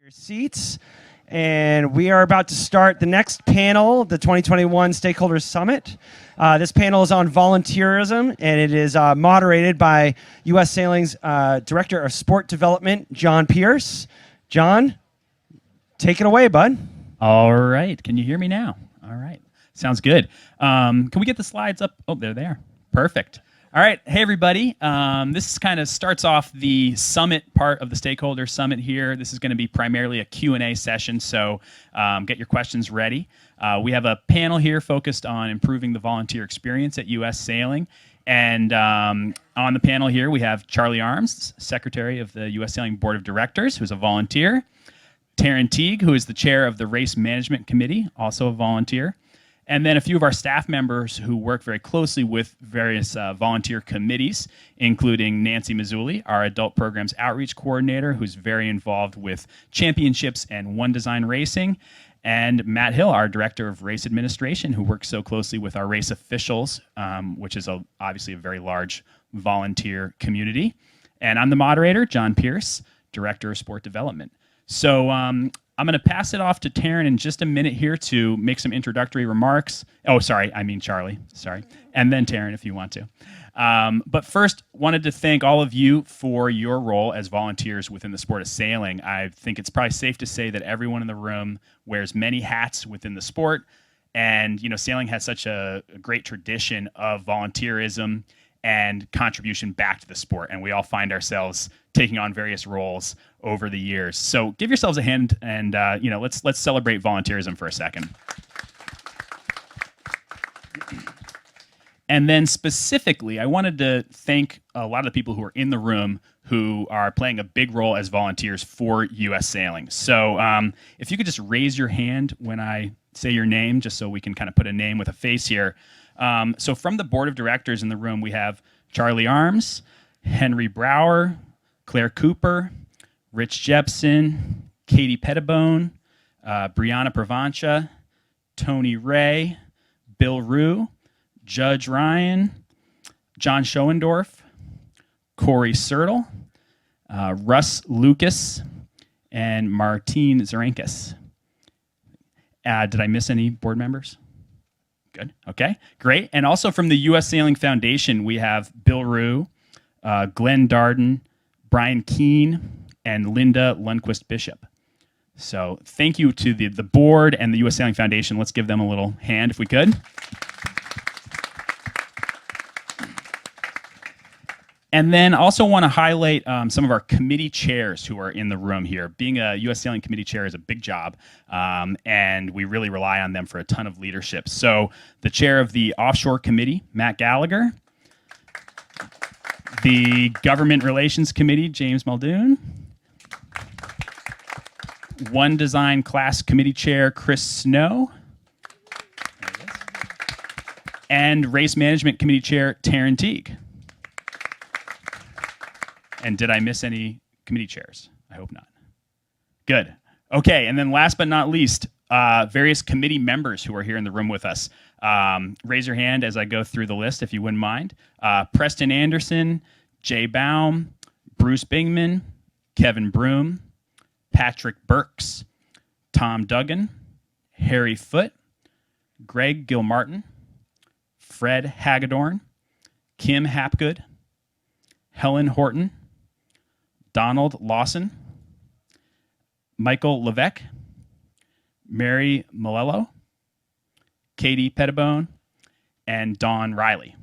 Your seats, and we are about to start the next panel, the 2021 Stakeholders Summit. This panel is on volunteerism, and it is moderated by U.S. Sailing's Director of Sport Development, John Pearce. John, take it away, bud. All right. Can you hear me now? All right. Sounds good. Can we get the slides up? Oh, there they are. Perfect. All right. Hey, everybody. This kind of starts off the summit part of the Stakeholder Summit here. This is going to be primarily a Q&A session, so get your questions ready. We have a panel here focused on improving the volunteer experience at U.S. Sailing. And on the panel here, we have Charlie Arms, Secretary of the U.S. Sailing Board of Directors, who's a volunteer. Taran Teague, who is the chair of the Race Management Committee, also a volunteer. And then a few of our staff members who work very closely with various volunteer committees, including Nancy Mazzulli, our Adult Programs Outreach Coordinator, who's very involved with championships and One Design Racing, and Matt Hill, our Director of Race Administration, who works so closely with our race officials, which is obviously a very large volunteer community. And I'm the moderator, John Pearce, Director of Sport Development. So I'm going to pass it off to Taran in just a minute here to make some introductory remarks. Oh, sorry, I mean Charlie. Sorry. And then Taran if you want to. But first, wanted to thank all of you for your role as volunteers within the sport of sailing. I think it's probably safe to say that everyone in the room wears many hats within the sport. And, you know, sailing has such a great tradition of volunteerism and contribution back to the sport. And we all find ourselves taking on various roles over the years. So give yourselves a hand and, you know, let's celebrate volunteerism for a second. And then specifically, I wanted to thank a lot of the people who are in the room who are playing a big role as volunteers for U.S. Sailing. So if you could just raise your hand when I say your name, just so we can kind of put a name with a face here. So from the board of directors in the room, we have Charlie Arms, Henry Brower, Claire Cooper, Rich Jepson, Katie Pettibone, Brianna Provancha, Tony Ray, Bill Rue, Judge Ryan, John Schoendorf, Corey Sertle, Russ Lucas, and Martine Zarankas. Did I miss any board members? Good. Okay, great. And also from the U.S. Sailing Foundation, we have Bill Rue, Glenn Darden, Brian Keene, and Linda Lundquist Bishop. So thank you to the board and the U.S. Sailing Foundation. Let's give them a little hand if we could. And then also want to highlight some of our committee chairs who are in the room here. Being a U.S. Sailing Committee chair is a big job, and we really rely on them for a ton of leadership. So the chair of the Offshore Committee, Matt Gallagher. The Government Relations Committee, James Muldoon. One Design Class Committee Chair, Chris Snow. And Race Management Committee Chair, Taran Teague. And did I miss any committee chairs? I hope not. Good. Okay, and then last but not least, various committee members who are here in the room with us. Raise your hand as I go through the list, if you wouldn't mind. Preston Anderson, Jay Baum, Bruce Bingman, Kevin Broom, Patrick Burks, Tom Duggan, Harry Foote, Greg Gilmartin, Fred Hagedorn, Kim Hapgood, Helen Horton, Donald Lawson, Michael Levesque, Mary Malello, Katie Pettibone, and Dawn Riley.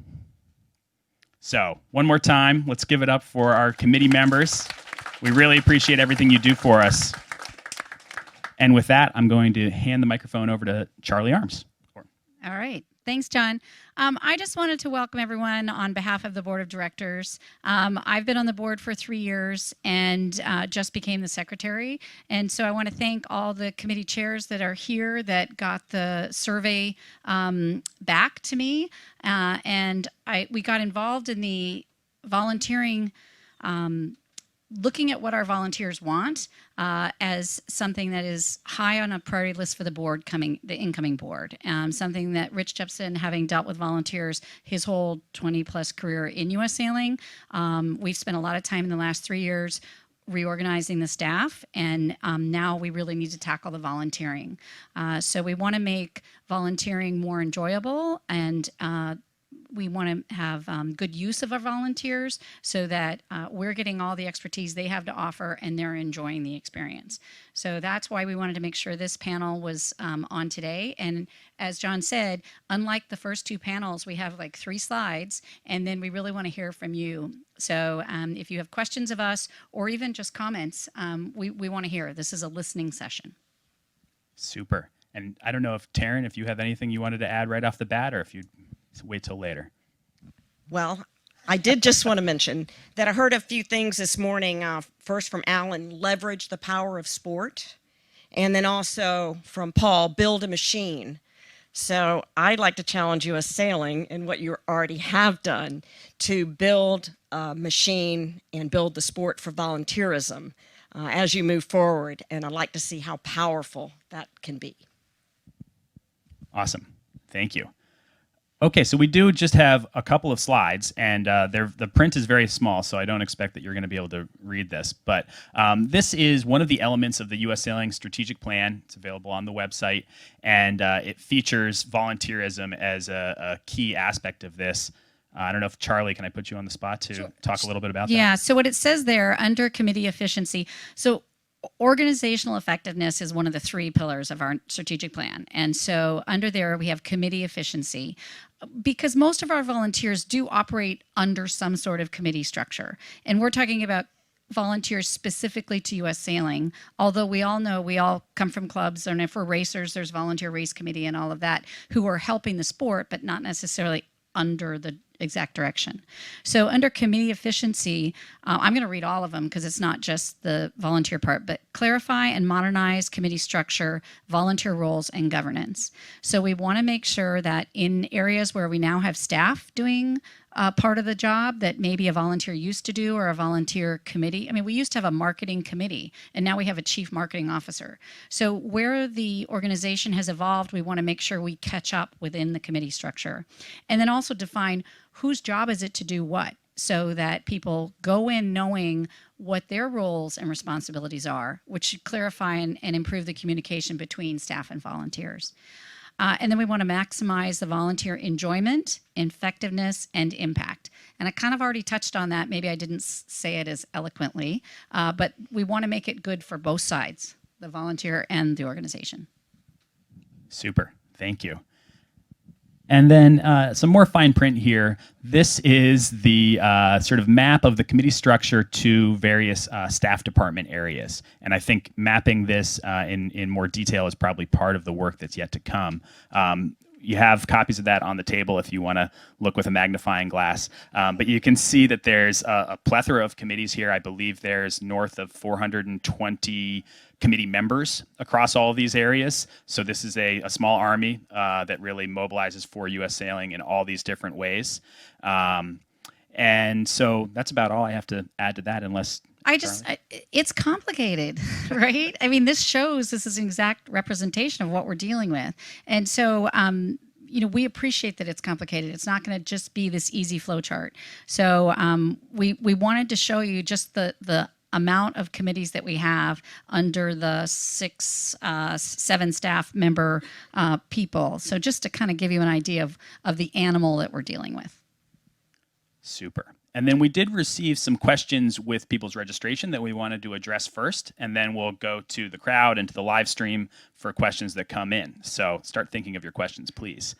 So one more time, let's give it up for our committee members. We really appreciate everything you do for us. And with that, I'm going to hand the microphone over to Charlie Arms. All right. Thanks, John. I just wanted to welcome everyone on behalf of the Board of Directors. I've been on the board for 3 years and just became the secretary. And so I want to thank all the committee chairs that are here that got the survey back to me. And we got involved in the volunteering, looking at what our volunteers want as something that is high on a priority list for the board the incoming board. Something that Rich Jepson, having dealt with volunteers his whole 20-plus career in U.S. Sailing, we've spent a lot of time in the last 3 years reorganizing the staff, and now we really need to tackle the volunteering. So we want to make volunteering more enjoyable, and we want to have good use of our volunteers so that we're getting all the expertise they have to offer and they're enjoying the experience. So that's why we wanted to make sure this panel was on today. And as John said, unlike the first two panels, we have like 3 slides, and then we really want to hear from you. So if you have questions of us or even just comments, we want to hear. This is a listening session. Super. And I don't know if Taran, if you have anything you wanted to add right off the bat, or if you'd wait till later. Well, I did just want to mention that I heard a few things this morning, first from Alan, leverage the power of sport, and then also from Paul, build a machine. So I'd like to challenge you as sailing and what you already have done to build a machine and build the sport for volunteerism as you move forward, and I'd like to see how powerful that can be. Awesome. Thank you. Okay, so we do just have a couple of slides, and the print is very small, so I don't expect that you're going to be able to read this. But this is one of the elements of the U.S. Sailing Strategic Plan. It's available on the website, and it features volunteerism as a key aspect of this. I don't know if, Charlie, can I put you on the spot to talk a little bit about that? Yeah, so what it says there under committee efficiency, so organizational effectiveness is one of the 3 pillars of our strategic plan. And so under there, we have committee efficiency, because most of our volunteers do operate under some sort of committee structure. And we're talking about volunteers specifically to U.S. Sailing, although we all know we all come from clubs, and if we're racers, there's volunteer race committee and all of that, who are helping the sport, but not necessarily under the exact direction. So under committee efficiency, I'm going to read all of them because it's not just the volunteer part, but clarify and modernize committee structure, volunteer roles, and governance. So we want to make sure that in areas where we now have staff doing part of the job that maybe a volunteer used to do, or a volunteer committee. I mean, we used to have a marketing committee, and now we have a chief marketing officer. So where the organization has evolved, we want to make sure we catch up within the committee structure. And then also define whose job is it to do what, so that people go in knowing what their roles and responsibilities are, which should clarify and improve the communication between staff and volunteers. And then we want to maximize the volunteer enjoyment, effectiveness, and impact. And I kind of already touched on that. Maybe I didn't say it as eloquently, but we want to make it good for both sides, the volunteer and the organization. Super. Thank you. And then some more fine print here. This is the sort of map of the committee structure to various staff department areas. And I think mapping this in more detail is probably part of the work that's yet to come. You have copies of that on the table if you want to look with a magnifying glass. But you can see that there's a plethora of committees here. I believe there's north of 420 committee members across all of these areas. So this is a small army that really mobilizes for U.S. Sailing in all these different ways. And so that's about all I have to add to that, unless... it's complicated, right? I mean, this is an exact representation of what we're dealing with. And so, we appreciate that it's complicated. It's not going to just be this easy flow chart. So we wanted to show you just the amount of committees that we have under the 7 staff member people. So just to kind of give you an idea of the animal that we're dealing with. Super. And then we did receive some questions with people's registration that we wanted to address first, and then we'll go to the crowd and to the live stream for questions that come in. So start thinking of your questions, please.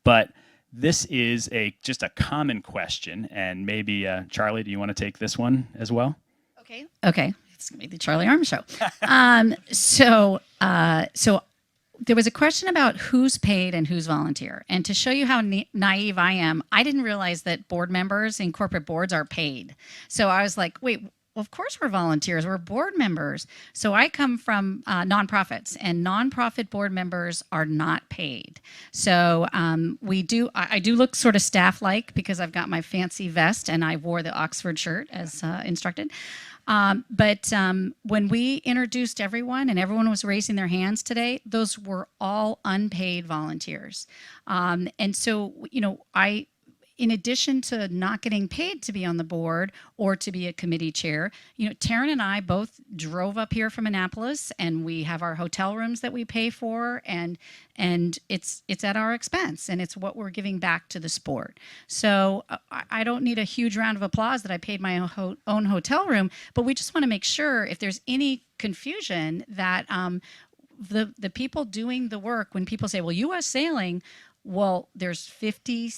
But this is just a common question, and maybe, Charlie, do you want to take this one as well? Okay. It's going to be the Charlie Arm Show. So there was a question about who's paid and who's volunteer. And to show you how naive I am, I didn't realize that board members in corporate boards are paid. So I was like, wait, well, of course we're volunteers. We're board members. So I come from nonprofits, and nonprofit board members are not paid. So I do look sort of staff-like because I've got my fancy vest and I wore the Oxford shirt as instructed. But when we introduced everyone and everyone was raising their hands today, those were all unpaid volunteers. And so, in addition to not getting paid to be on the board or to be a committee chair, Taran and I both drove up here from Annapolis, and we have our hotel rooms that we pay for, and it's at our expense, and it's what we're giving back to the sport. So I don't need a huge round of applause that I paid my own hotel room, but we just want to make sure if there's any confusion that the people doing the work, when people say, well, U.S. Sailing, well, there's 50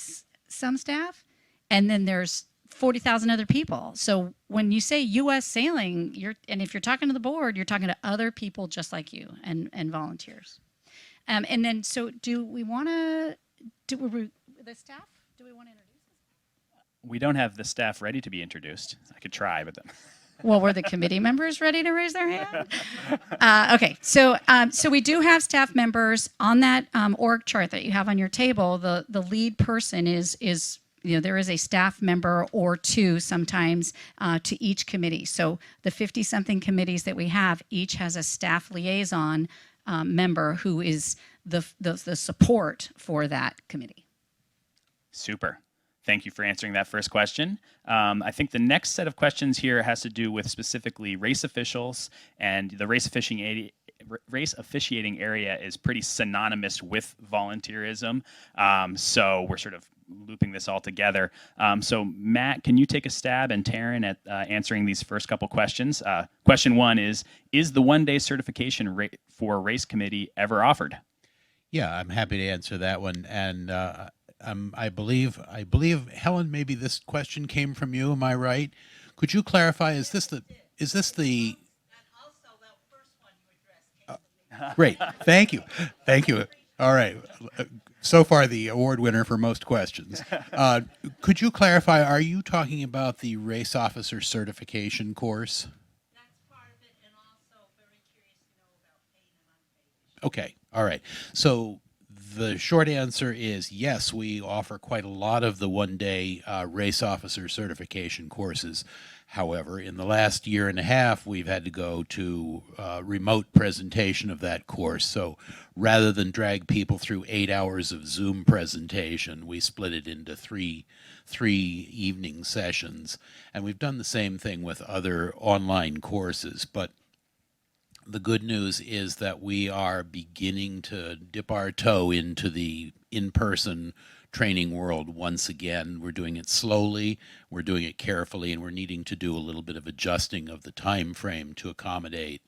some staff, and then there's 40,000 other people. So when you say U.S. Sailing, and if you're talking to the board, you're talking to other people just like you and volunteers. And then, so do we want to, the staff, do we want to introduce us? We don't have the staff ready to be introduced. I could try, but then. Well, were the committee members ready to raise their hand? Okay, so we do have staff members on that org chart that you have on your table. The lead person is there is a staff member or two sometimes to each committee. So the 50-something committees that we have, each has a staff liaison member who is the support for that committee. Super. Thank you for answering that first question. I think the next set of questions here has to do with specifically race officials, and the race officiating area is pretty synonymous with volunteerism. So we're sort of looping this all together. So Matt, can you take a stab, and Taran, at answering these first couple questions? Question one is the one-day certification for race committee ever offered? Yeah, I'm happy to answer that one. And I believe Helen, maybe this question came from you. Am I right? Could you clarify? Is this the? And also that first one you addressed. Great. Thank you. All right. So far, the award winner for most questions. Could you clarify? Are you talking about the race officer certification course? That's part of it, and also very curious to know about paid and unpaid. Okay. All right. So the short answer is yes, we offer quite a lot of the one-day race officer certification courses. However, in the last year and a half, we've had to go to remote presentation of that course. So rather than drag people through 8 hours of Zoom presentation, we split it into three evening sessions. And we've done the same thing with other online courses. But the good news is that we are beginning to dip our toe into the in-person training world once again. We're doing it slowly, we're doing it carefully, and we're needing to do a little bit of adjusting of the time frame to accommodate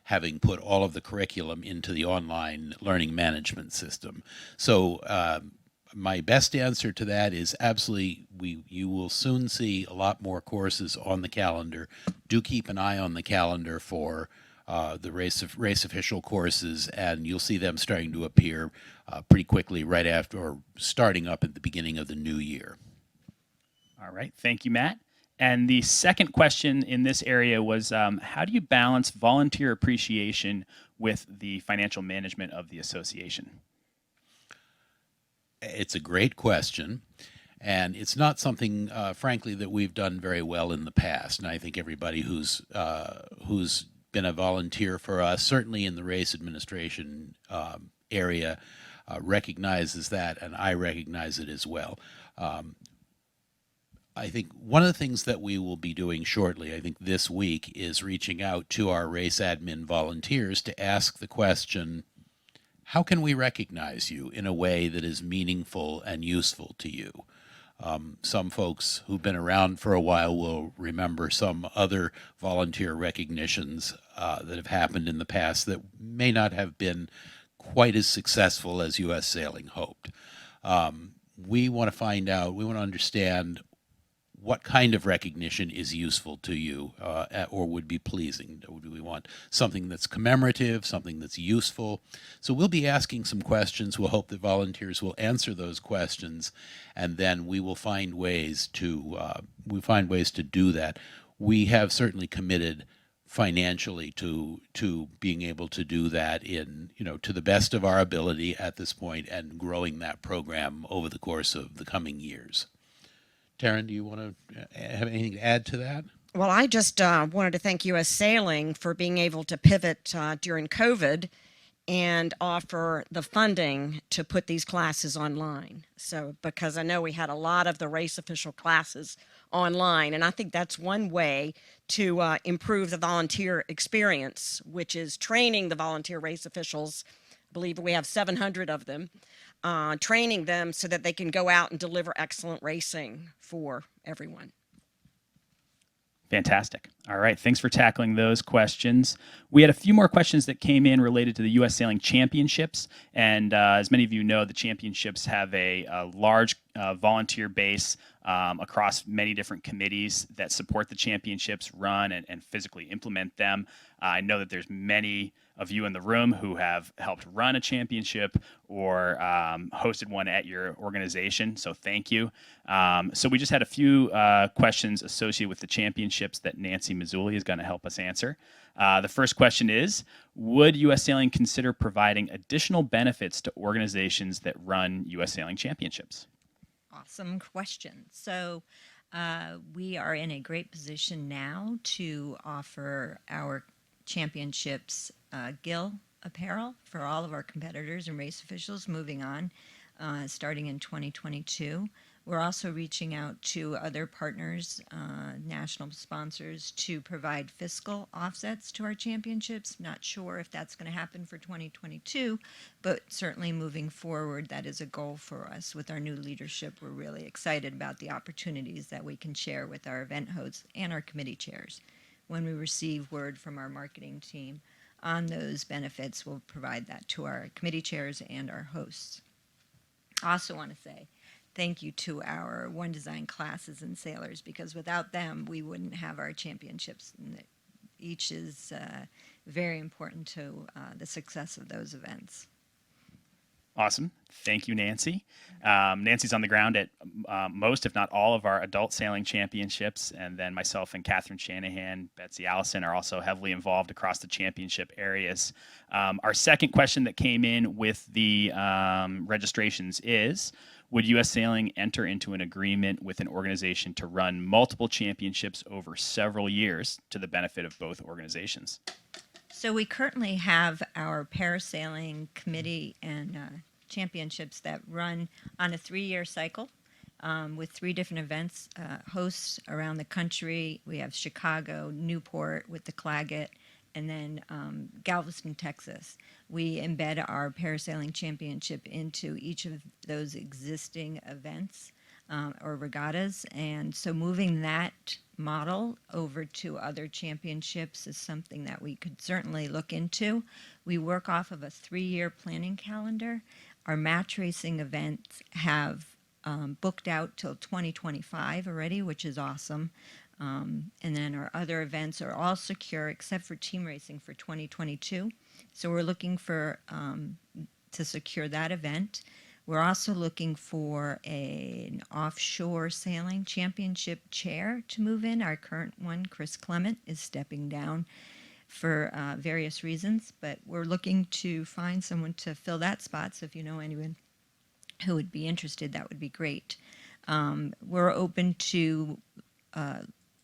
having put all of the curriculum into the online learning management system. So my best answer to that is absolutely, you will soon see a lot more courses on the calendar. Do keep an eye on the calendar for the race official courses, and you'll see them starting to appear pretty quickly right after, or starting up at the beginning of the new year. All right. Thank you, Matt. And the second question in this area was, how do you balance volunteer appreciation with the financial management of the association? It's a great question, and it's not something, frankly, that we've done very well in the past. And I think everybody who's been a volunteer for us, certainly in the race administration area, recognizes that, and I recognize it as well. I think one of the things that we will be doing shortly, I think this week, is reaching out to our race admin volunteers to ask the question, how can we recognize you in a way that is meaningful and useful to you? Some folks who've been around for a while will remember some other volunteer recognitions that have happened in the past that may not have been quite as successful as U.S. Sailing hoped. We want to find out, we want to understand what kind of recognition is useful to you or would be pleasing. Do we want something that's commemorative, something that's useful? So we'll be asking some questions. We'll hope that volunteers will answer those questions, and then we will find ways to do that. We have certainly committed financially to being able to do that in, to the best of our ability at this point, and growing that program over the course of the coming years. Taran, do you want to have anything to add to that? Well, I just wanted to thank U.S. Sailing for being able to pivot during COVID and offer the funding to put these classes online. So, because I know we had a lot of the race official classes online, and I think that's one way to improve the volunteer experience, which is training the volunteer race officials. I believe we have 700 of them, training them so that they can go out and deliver excellent racing for everyone. Fantastic. All right. Thanks for tackling those questions. We had a few more questions that came in related to the U.S. Sailing Championships. And as many of you know, the championships have a large volunteer base across many different committees that support the championships, run and physically implement them. I know that there's many of you in the room who have helped run a championship or hosted one at your organization, so thank you. So we just had a few questions associated with the championships that Nancy Mazzulli is going to help us answer. The first question is, would U.S. Sailing consider providing additional benefits to organizations that run U.S. Sailing Championships? Awesome question. So we are in a great position now to offer our championships gill apparel for all of our competitors and race officials moving on, starting in 2022. We're also reaching out to other partners, national sponsors, to provide fiscal offsets to our championships. Not sure if that's going to happen for 2022, but certainly moving forward, that is a goal for us. With our new leadership, we're really excited about the opportunities that we can share with our event hosts and our committee chairs. When we receive word from our marketing team on those benefits, we'll provide that to our committee chairs and our hosts. I also want to say thank you to our One Design classes and sailors, because without them, we wouldn't have our championships. And each is very important to the success of those events. Awesome. Thank you, Nancy. Nancy's on the ground at most, if not all, of our adult sailing championships. And then myself and Catherine Shanahan, Betsy Allison are also heavily involved across the championship areas. Our second question that came in with the registrations is, would U.S. Sailing enter into an agreement with an organization to run multiple championships over several years to the benefit of both organizations? So we currently have our parasailing committee and championships that run on a 3-year cycle with 3 different events, hosts around the country. We have Chicago, Newport with the Claggett, and then Galveston, Texas. We embed our parasailing championship into each of those existing events or regattas. And so moving that model over to other championships is something that we could certainly look into. We work off of a 3-year planning calendar. Our match racing events have booked out till 2025 already, which is awesome. And then our other events are all secure except for team racing for 2022. So we're looking for to secure that event. We're also looking for an offshore sailing championship chair to move in. Our current one, Chris Clement, is stepping down for various reasons, but we're looking to find someone to fill that spot. So if you know anyone who would be interested, that would be great. We're open to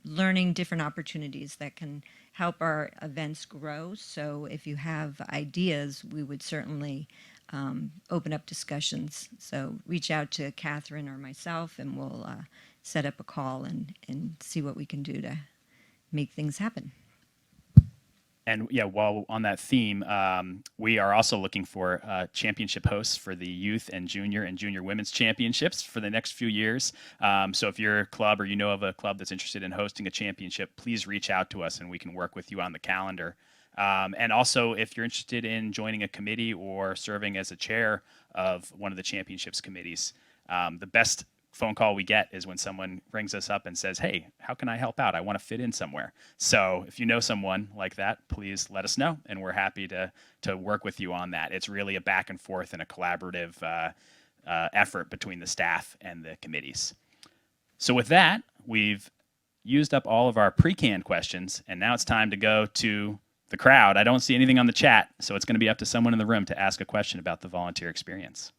learning different opportunities that can help our events grow. So if you have ideas, we would certainly open up discussions. So reach out to Catherine or myself, and we'll set up a call and see what we can do to make things happen. And yeah, while on that theme, we are also looking for championship hosts for the youth and junior women's championships for the next few years. So if you're a club or you know of a club that's interested in hosting a championship, please reach out to us and we can work with you on the calendar. And also, if you're interested in joining a committee or serving as a chair of one of the championships committees, the best phone call we get is when someone rings us up and says, hey, how can I help out? I want to fit in somewhere. So if you know someone like that, please let us know, and we're happy to work with you on that. It's really a back and forth and a collaborative effort between the staff and the committees. So with that, we've used up all of our pre-canned questions, and now it's time to go to the crowd. I don't see anything on the chat, so it's going to be up to someone in the room to ask a question about the volunteer experience.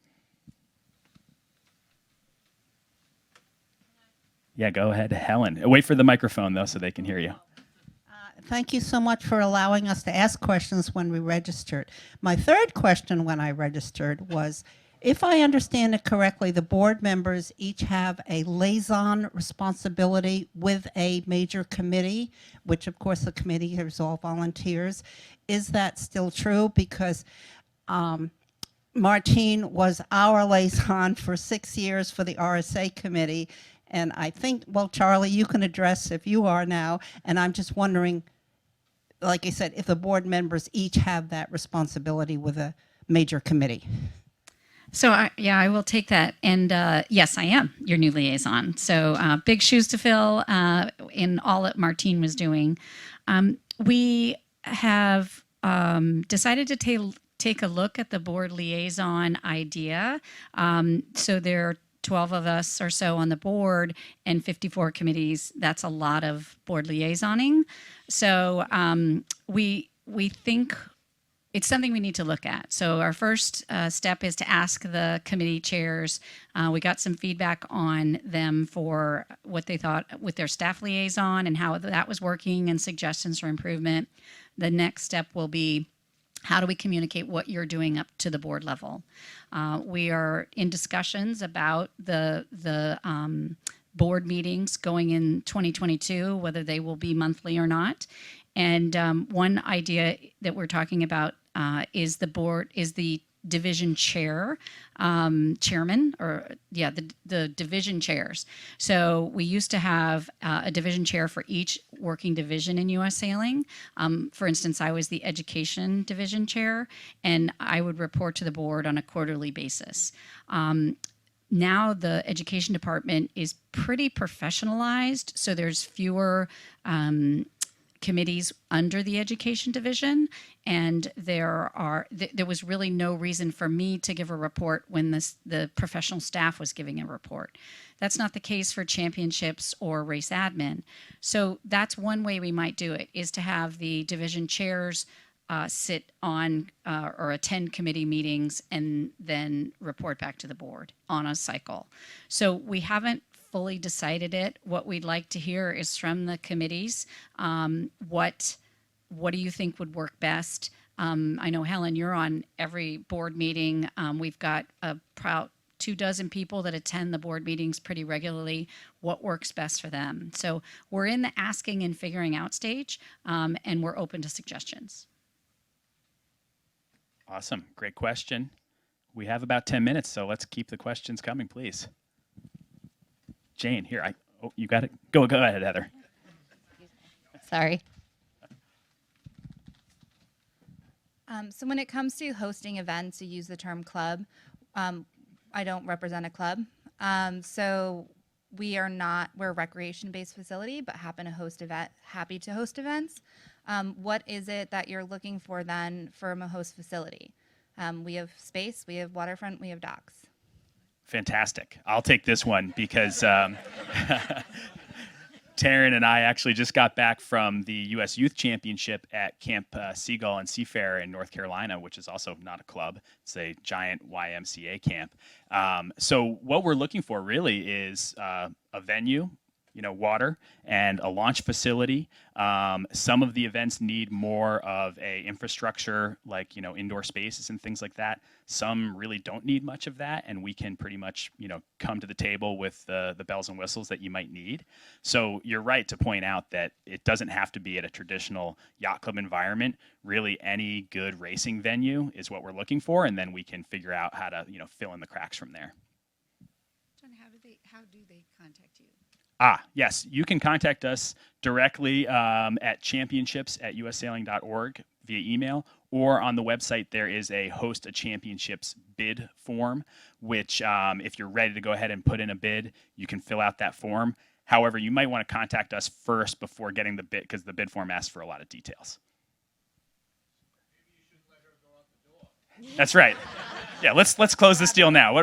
Yeah, go ahead, Helen. Wait for the microphone, though, so they can hear you. Thank you so much for allowing us to ask questions when we registered. My third question when I registered was, if I understand it correctly, the board members each have a liaison responsibility with a major committee, which of course the committee is all volunteers. Is that still true? Because Martine was our liaison for 6 years for the RSA committee. And I think, well, Charlie, you can address if you are now. And I'm just wondering, like I said, if the board members each have that responsibility with a major committee. So I will take that. And yes, I am your new liaison. So big shoes to fill in all that Martine was doing. We have decided to take a look at the board liaison idea. So there are 12 of us or so on the board and 54 committees. That's a lot of board liaisoning. So we think it's something we need to look at. So our first step is to ask the committee chairs. We got some feedback on them for what they thought with their staff liaison and how that was working and suggestions for improvement. The next step will be, how do we communicate what you're doing up to the board level? We are in discussions about the board meetings going in 2022, whether they will be monthly or not. And one idea that we're talking about is the division chairman, or the division chairs. So we used to have a division chair for each working division in U.S. Sailing. For instance, I was the education division chair, and I would report to the board on a quarterly basis. Now the education department is pretty professionalized, so there's fewer committees under the education division, and there was really no reason for me to give a report when the professional staff was giving a report. That's not the case for championships or race admin. So that's one way we might do it, is to have the division chairs sit on or attend committee meetings and then report back to the board on a cycle. So we haven't fully decided it. What we'd like to hear is from the committees. What do you think would work best? I know, Helen, you're on every board meeting. We've got about 24 people that attend the board meetings pretty regularly. What works best for them? So we're in the asking and figuring out stage, and we're open to suggestions. Awesome. Great question. We have about 10 minutes, so let's keep the questions coming, please. Jane, here. You got it? Go ahead, Heather. Sorry. So when it comes to hosting events, you use the term club. I don't represent a club. So we're a recreation-based facility, but happy to host events. What is it that you're looking for then from a host facility? We have space, we have waterfront, we have docks. Fantastic. I'll take this one because Taran and I actually just got back from the U.S. Youth Championship at Camp Seagull and Seafair in North Carolina, which is also not a club. It's a giant YMCA camp. So what we're looking for really is a venue, water, and a launch facility. Some of the events need more of a infrastructure, like, indoor spaces and things like that. Some really don't need much of that, and we can pretty much, come to the table with the bells and whistles that you might need. So you're right to point out that it doesn't have to be at a traditional yacht club environment. Really, any good racing venue is what we're looking for, and then we can figure out how to, fill in the cracks from there. John, how do they contact you? Yes, you can contact us directly at championships@ussailing.org via email, or on the website there is a Host a Championships bid form, which if you're ready to go ahead and put in a bid, you can fill out that form. However, you might want to contact us first before getting the bid, because the bid form asks for a lot of details. Maybe you should let her go out the door. That's right. Yeah, let's close this deal now.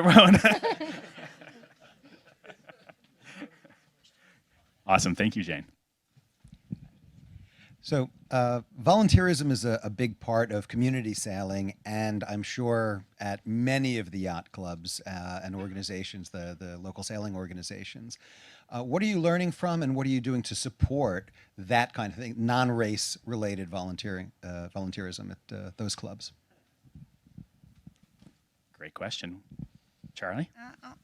Awesome. Thank you, Jane. So, volunteerism is a big part of community sailing, and I'm sure at many of the yacht clubs and organizations, the local sailing organizations. What are you learning from, and what are you doing to support that kind of thing, non-race related volunteerism at those clubs? Great question. Charlie?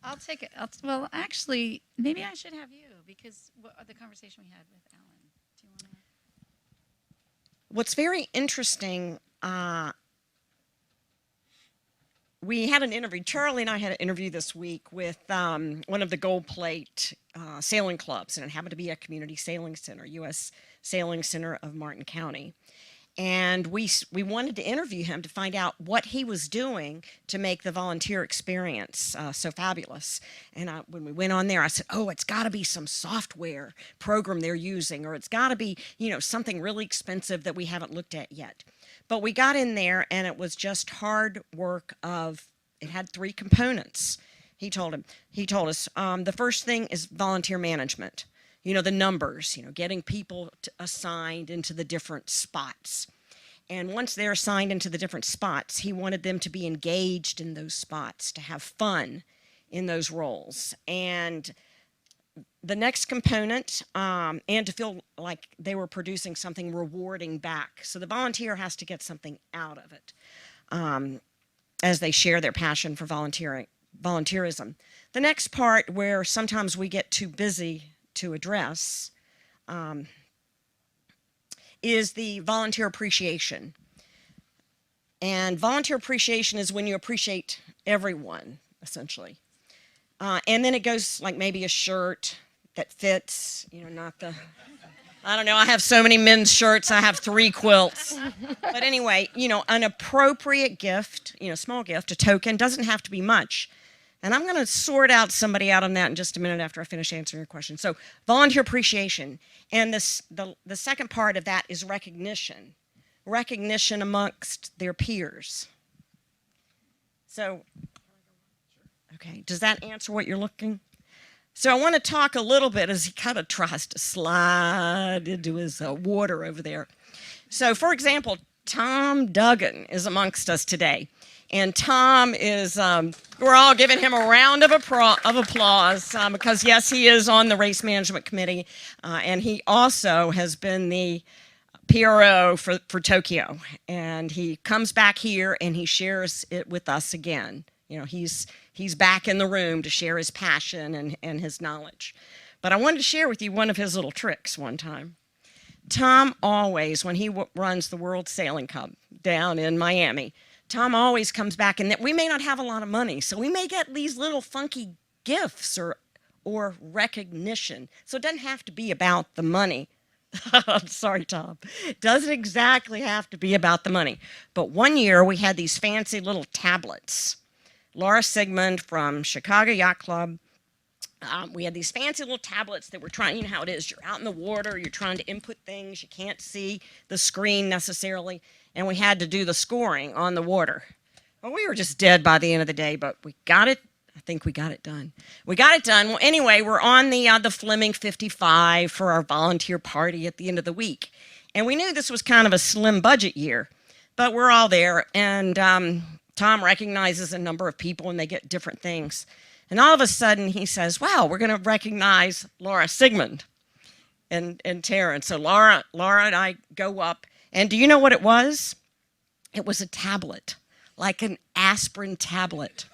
I'll take it. Well, actually, maybe I should have you because the conversation we had with Alan. Do you want to? What's very interesting, we had an interview, Charlie and I had an interview this week with one of the Gold Plate sailing clubs, and it happened to be a community sailing center, U.S. Sailing Center of Martin County. And we wanted to interview him to find out what he was doing to make the volunteer experience so fabulous. And when we went on there, I said, oh, it's got to be some software program they're using, or it's got to be, something really expensive that we haven't looked at yet. But we got in there, and it was just hard work it had 3 components. He told us, the first thing is volunteer management. The numbers, getting people assigned into the different spots. And once they're assigned into the different spots, he wanted them to be engaged in those spots, to have fun in those roles. And the next component, and to feel like they were producing something rewarding back. So the volunteer has to get something out of it as they share their passion for volunteerism. The next part, where sometimes we get too busy to address, is the volunteer appreciation. And volunteer appreciation is when you appreciate everyone, essentially. And then it goes like maybe a shirt that fits, not the, I don't know, I have so many men's shirts, I have 3 quilts. But anyway, an appropriate gift, small gift, a token, doesn't have to be much. And I'm going to sort out somebody out on that in just a minute after I finish answering your question. So volunteer appreciation. And the second part of that is recognition. Recognition amongst their peers. So, okay, does that answer what you're looking? So I want to talk a little bit as he kind of tries to slide into his water over there. So, for example, Tom Duggan is amongst us today. And Tom is, we're all giving him a round of applause because, yes, he is on the race management committee. And he also has been the PRO for Tokyo. And he comes back here and he shares it with us again. He's back in the room to share his passion and his knowledge. But I wanted to share with you one of his little tricks one time. Tom always, when he runs the World Sailing Cup down in Miami, Tom always comes back, and that we may not have a lot of money, so we may get these little funky gifts or recognition. So it doesn't have to be about the money. I'm sorry, Tom. It doesn't exactly have to be about the money. But one year we had these fancy little tablets. Laura Sigmund from Chicago Yacht Club. We had these fancy little tablets that were trying, how it is, you're out in the water, you're trying to input things, you can't see the screen necessarily, and we had to do the scoring on the water. Well, we were just dead by the end of the day, but we got it. I think we got it done. We got it done. Well, anyway, we're on the Fleming 55 for our volunteer party at the end of the week, and we knew this was kind of a slim budget year, but we're all there, and Tom recognizes a number of people, and they get different things. And all of a sudden, he says, wow, we're going to recognize Laura Sigmund and Taran. So Laura and I go up. And do you know what it was? It was a tablet, like an aspirin tablet.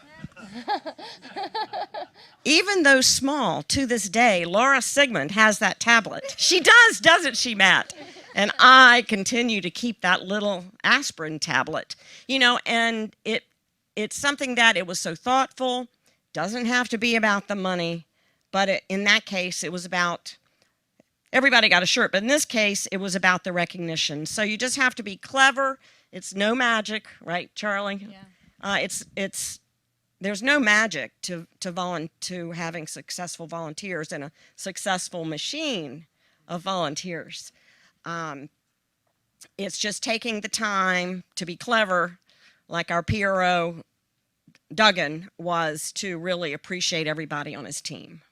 Even though small, to this day, Laura Sigmund has that tablet. She does, doesn't she, Matt? And I continue to keep that little aspirin tablet. And it's something that it was so thoughtful. Doesn't have to be about the money, but in that case, it was about, everybody got a shirt, but in this case, it was about the recognition. So you just have to be clever. It's no magic, right, Charlie? Yeah. There's no magic to having successful volunteers and a successful machine of volunteers. It's just taking the time to be clever, like our PRO Duggan was, to really appreciate everybody on his team.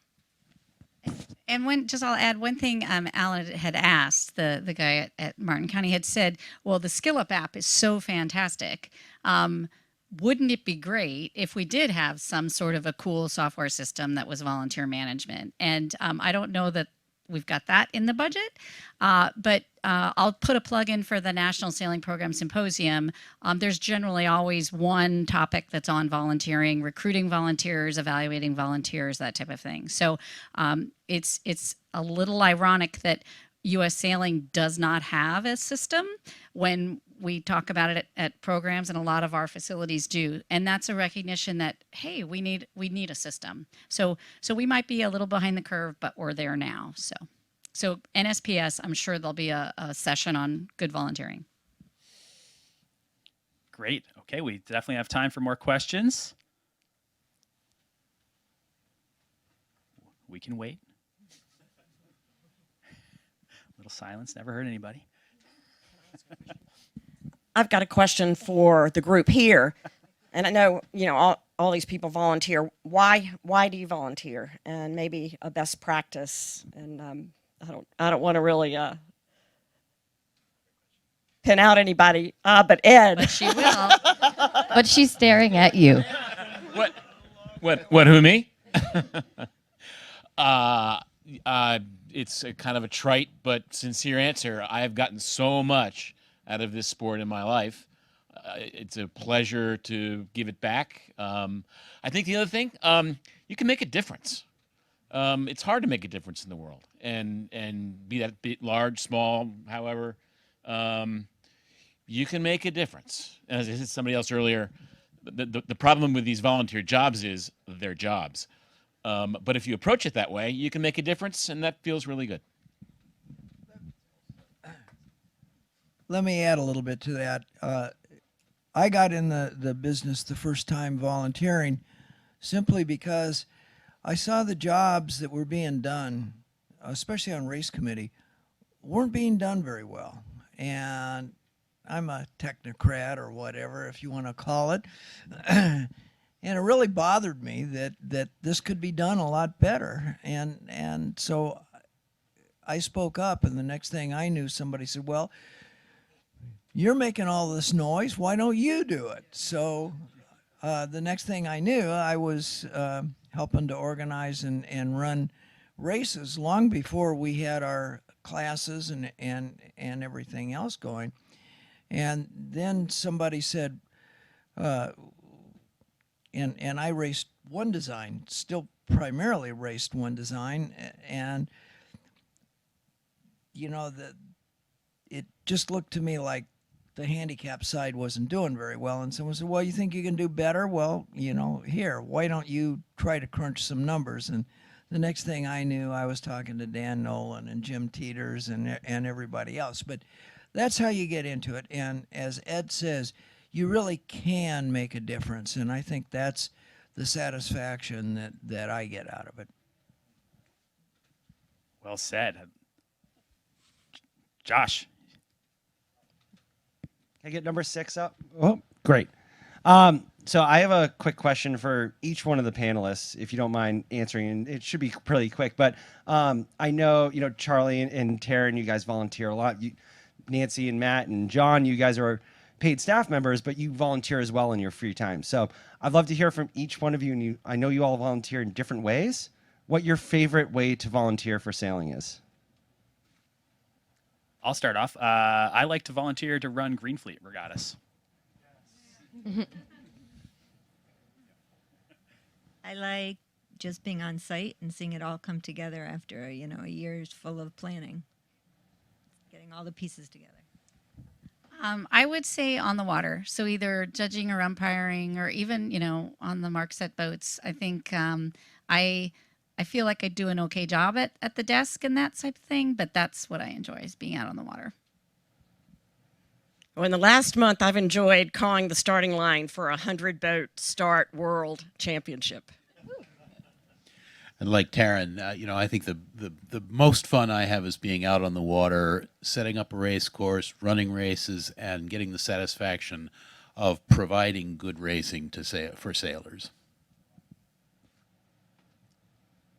And I'll add one thing. Alan had asked the guy at Martin County had said, "Well, the Skill Up app is so fantastic. Wouldn't it be great if we did have some sort of a cool software system that was volunteer management?" And I don't know that we've got that in the budget, but I'll put a plug in for the National Sailing Program Symposium. There's generally always one topic that's on volunteering, recruiting volunteers, evaluating volunteers, that type of thing. So it's a little ironic that U.S. Sailing does not have a system when we talk about it at programs, and a lot of our facilities do. And that's a recognition that, hey, we need a system. So we might be a little behind the curve, but we're there now. So NSPS, I'm sure there'll be a session on good volunteering. Great. Okay, we definitely have time for more questions. We can wait. Little silence, never hurt anybody. I've got a question for the group here. And I know, all these people volunteer. Why do you volunteer? And maybe a best practice. And I don't want to really pin out anybody, but Ed. But she will. But she's staring at you. What, who, me? It's a kind of a trite but sincere answer. I have gotten so much out of this sport in my life. It's a pleasure to give it back. I think the other thing, you can make a difference. It's hard to make a difference in the world, and be that bit large, small, however, you can make a difference. And as I said to somebody else earlier, the problem with these volunteer jobs is they're jobs. But if you approach it that way, you can make a difference, and that feels really good. Let me add a little bit to that. I got in the business the first time volunteering simply because I saw the jobs that were being done, especially on race committee, weren't being done very well. And I'm a technocrat or whatever, if you want to call it. And it really bothered me that this could be done a lot better. And so I spoke up, and the next thing I knew, somebody said, well, you're making all this noise. Why don't you do it? So the next thing I knew, I was helping to organize and run races long before we had our classes and everything else going. And then somebody said, and I raced one design, still primarily raced one design, and it just looked to me like the handicap side wasn't doing very well. And someone said, well, you think you can do better? Well, here, why don't you try to crunch some numbers? And the next thing I knew, I was talking to Dan Nolan and Jim Teeters and everybody else. But that's how you get into it. And as Ed says, you really can make a difference. And I think that's the satisfaction that I get out of it. Well said. Josh. Can I get number 6 up? Oh, great. So I have a quick question for each one of the panelists, if you don't mind answering. And it should be pretty quick, but I know, Charlie and Taran, you guys volunteer a lot. Nancy and Matt and John, you guys are paid staff members, but you volunteer as well in your free time. So I'd love to hear from each one of you, and I know you all volunteer in different ways, what your favorite way to volunteer for sailing is. I'll start off. I like to volunteer to run Green Fleet regattas. I like just being on site and seeing it all come together after a year's full of planning, getting all the pieces together. I would say on the water, so either judging or umpiring, or even on the mark-set boats. I think I feel like I do an okay job at the desk and that type of thing, but that's what I enjoy, is being out on the water. Well, in the last month, I've enjoyed calling the starting line for a 100-boat start world championship. And like Taran, I think the most fun I have is being out on the water, setting up a race course, running races, and getting the satisfaction of providing good racing for sailors.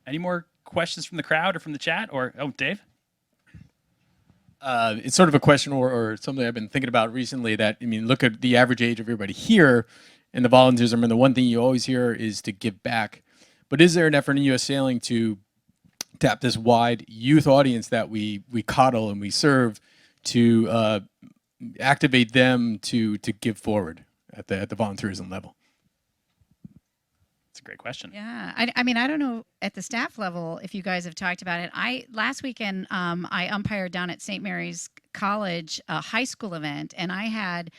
Any more questions from the crowd or from the chat? Or, oh, Dave? It's sort of a question or something I've been thinking about recently that, I mean, look at the average age of everybody here and the volunteerism, and the one thing you always hear is to give back. But is there an effort in U.S. Sailing to tap this wide youth audience that we coddle and we serve to activate them to give forward at the volunteerism level? It's a great question. Yeah, I mean, I don't know at the staff level if you guys have talked about it. Last weekend I umpired down at St. Mary's College, a high school event, and I had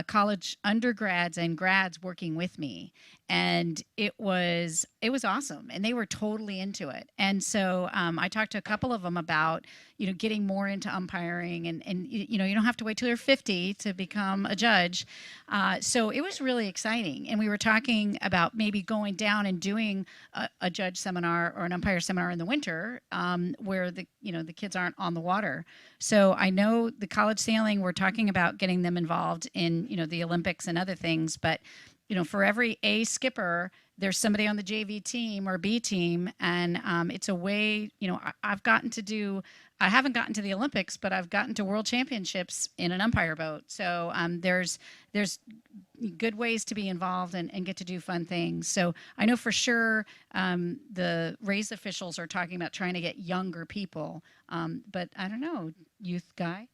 college undergrads and grads working with me, and it was awesome, and they were totally into it. And so I talked to a couple of them about getting more into umpiring, and you don't have to wait till you're 50 to become a judge. So it was really exciting, and we were talking about maybe going down and doing a judge seminar or an umpire seminar in the winter, where the kids aren't on the water. So I know the college sailing, we're talking about getting them involved in the Olympics and other things, but for every A skipper, there's somebody on the JV team or B team, and it's a way. I haven't gotten to the Olympics, but I've gotten to World Championships in an umpire boat. So there's good ways to be involved and get to do fun things. So I know for sure the race officials are talking about trying to get younger people, but I don't know, youth guy.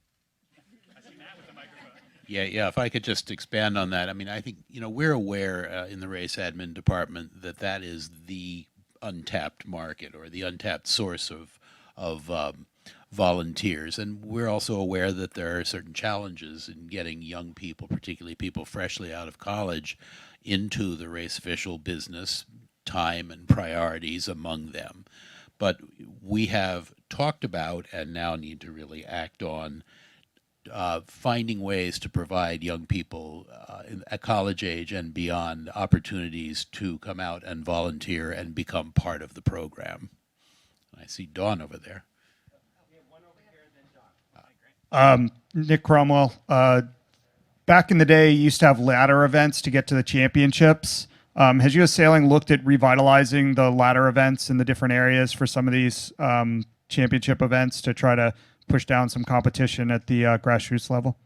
Yeah. If I could just expand on that, I mean, I think we're aware in the race admin department that is the untapped market or the untapped source of volunteers, and we're also aware that there are certain challenges in getting young people, particularly people freshly out of college, into the race official business, time and priorities among them. But we have talked about and now need to really act on finding ways to provide young people at college age and beyond opportunities to come out and volunteer and become part of the program. I see Dawn over there. Nick Cromwell. Back in the day, you used to have ladder events to get to the championships. Has U.S. Sailing looked at revitalizing the ladder events in the different areas for some of these championship events to try to push down some competition at the grassroots level?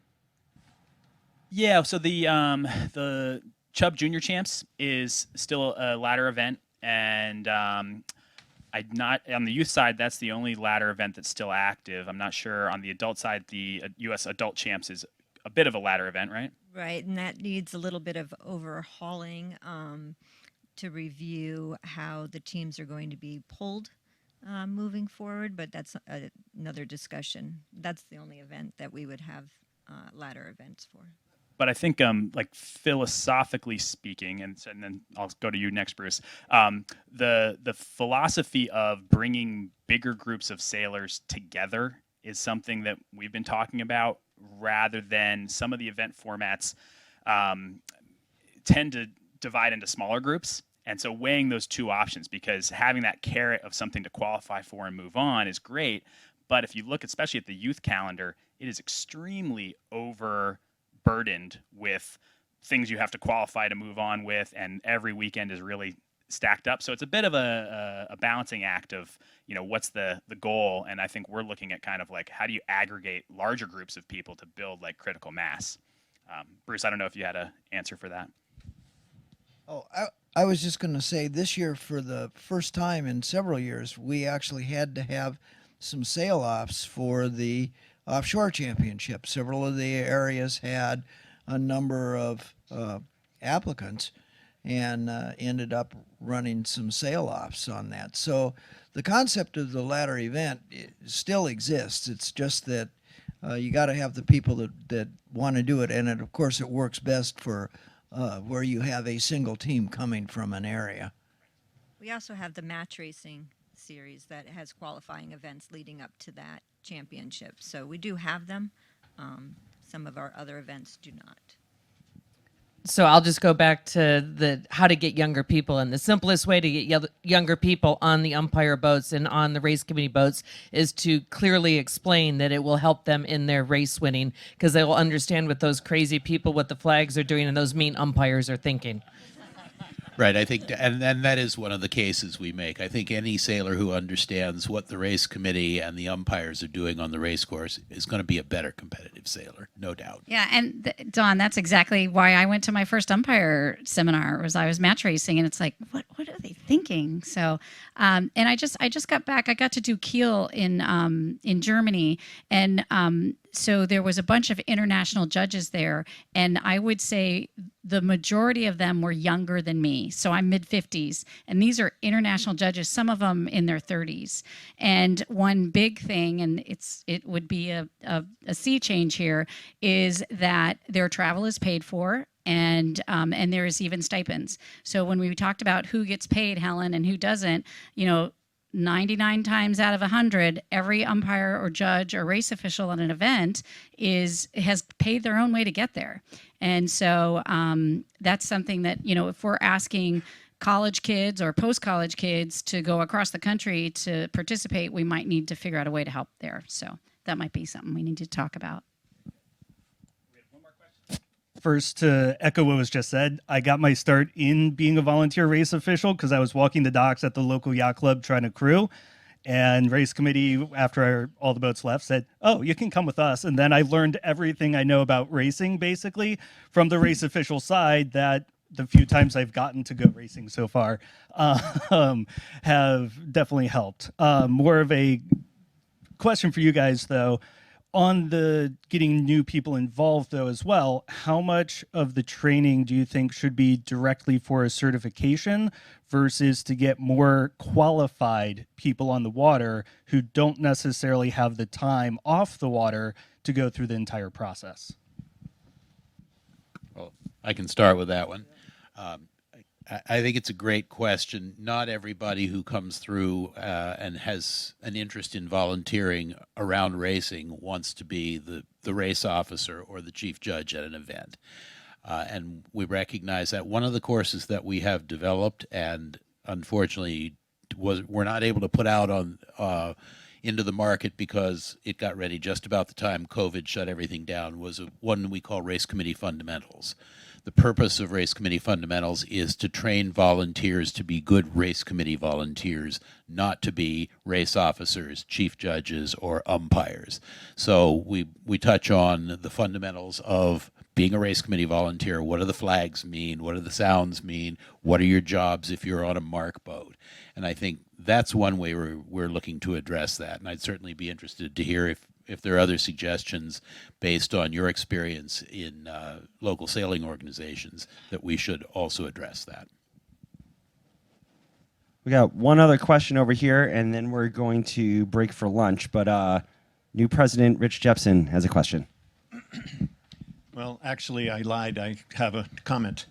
Yeah, so the Chubb Junior Champs is still a ladder event, and I'm not on the youth side. That's the only ladder event that's still active. I'm not sure on the adult side. The U.S. Adult Champs is a bit of a ladder event, right? Right, and that needs a little bit of overhauling to review how the teams are going to be pulled moving forward, but that's another discussion. That's the only event that we would have ladder events for. But I think, like philosophically speaking, and then I'll go to you next, Bruce. The philosophy of bringing bigger groups of sailors together is something that we've been talking about, rather than some of the event formats tend to divide into smaller groups. And so weighing those two options, because having that carrot of something to qualify for and move on is great. But if you look, especially at the youth calendar, it is extremely overburdened with things you have to qualify to move on with, and every weekend is really stacked up. So it's a bit of a balancing act of, what's the goal. And I think we're looking at kind of like, how do you aggregate larger groups of people to build like critical mass? Bruce, I don't know if you had an answer for that. Oh, I was just going to say this year, for the first time in several years, we actually had to have some sail-offs for the offshore championship. Several of the areas had a number of applicants and ended up running some sail-offs on that. So the concept of the ladder event still exists. It's just that you got to have the people that want to do it, and of course it works best for where you have a single team coming from an area. We also have the match racing series that has qualifying events leading up to that championship. So we do have them. Some of our other events do not. So I'll just go back to how to get younger people. And the simplest way to get younger people on the umpire boats and on the race committee boats is to clearly explain that it will help them in their race winning, because they will understand what those crazy people with the flags are doing and those mean umpires are thinking. Right, I think, and that is one of the cases we make. I think any sailor who understands what the race committee and the umpires are doing on the race course is going to be a better competitive sailor, no doubt. Yeah, and Dawn, that's exactly why I went to my first umpire seminar. Was I was match racing, and it's like, what are they thinking? So, and I just got back. I got to do Kiel in Germany, and so there was a bunch of international judges there, and I would say the majority of them were younger than me. So I'm mid-50s, and these are international judges, some of them in their 30s. And one big thing, and it would be a sea change here, is that their travel is paid for. And there is even stipends. So when we talked about who gets paid, Helen, and who doesn't, 99 times out of 100, every umpire or judge or race official on an event has paid their own way to get there. And so that's something that, if we're asking college kids or post-college kids to go across the country to participate, we might need to figure out a way to help there. So that might be something we need to talk about. First, to echo what was just said, I got my start in being a volunteer race official because I was walking the docks at the local yacht club trying to crew. And race committee, after all the boats left, said, "Oh, you can come with us." And then I learned everything I know about racing, basically, from the race official side, that the few times I've gotten to go racing so far have definitely helped. More of a question for you guys, though. On the getting new people involved, though, as well, how much of the training do you think should be directly for a certification versus to get more qualified people on the water who don't necessarily have the time off the water to go through the entire process? Well, I can start with that one. I think it's a great question. Not everybody who comes through and has an interest in volunteering around racing wants to be the race officer or the chief judge at an event. And we recognize that one of the courses that we have developed and unfortunately we're not able to put out on into the market because it got ready just about the time COVID shut everything down was one we call Race Committee Fundamentals. The purpose of Race Committee Fundamentals is to train volunteers to be good race committee volunteers, not to be race officers, chief judges, or umpires. So we touch on the fundamentals of being a race committee volunteer. What do the flags mean? What do the sounds mean? What are your jobs if you're on a mark boat? And I think that's one way we're looking to address that. And I'd certainly be interested to hear if there are other suggestions based on your experience in local sailing organizations that we should also address that. We got one other question over here, and then we're going to break for lunch. But new president Rich Jepson has a question. Well, actually, I lied. I have a comment.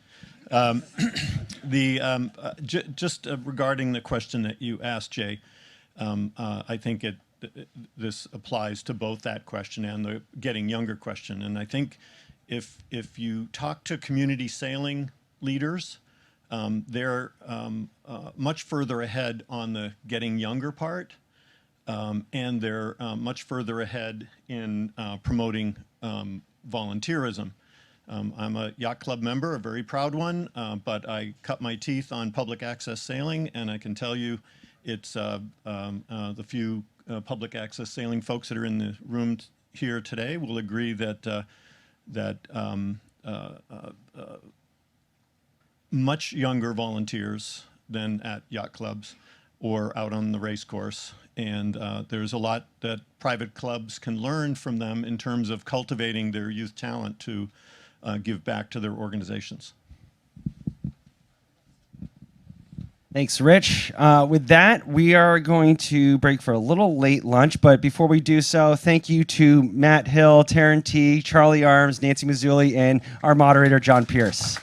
Just regarding the question that you asked, Jay, I think this applies to both that question and the getting younger question. And I think if you talk to community sailing leaders, they're much further ahead on the getting younger part, and they're much further ahead in promoting volunteerism. I'm a yacht club member, a very proud one, but I cut my teeth on public access sailing, and I can tell you it's the few public access sailing folks that are in the room here today will agree that much younger volunteers than at yacht clubs or out on the race course. And there's a lot that private clubs can learn from them in terms of cultivating their youth talent to give back to their organizations. Thanks, Rich. With that, we are going to break for a little late lunch, but before we do so, thank you to Matt Hill, Taran Teague, Charlie Arms, Nancy Mazzulli, and our moderator, John Pearce.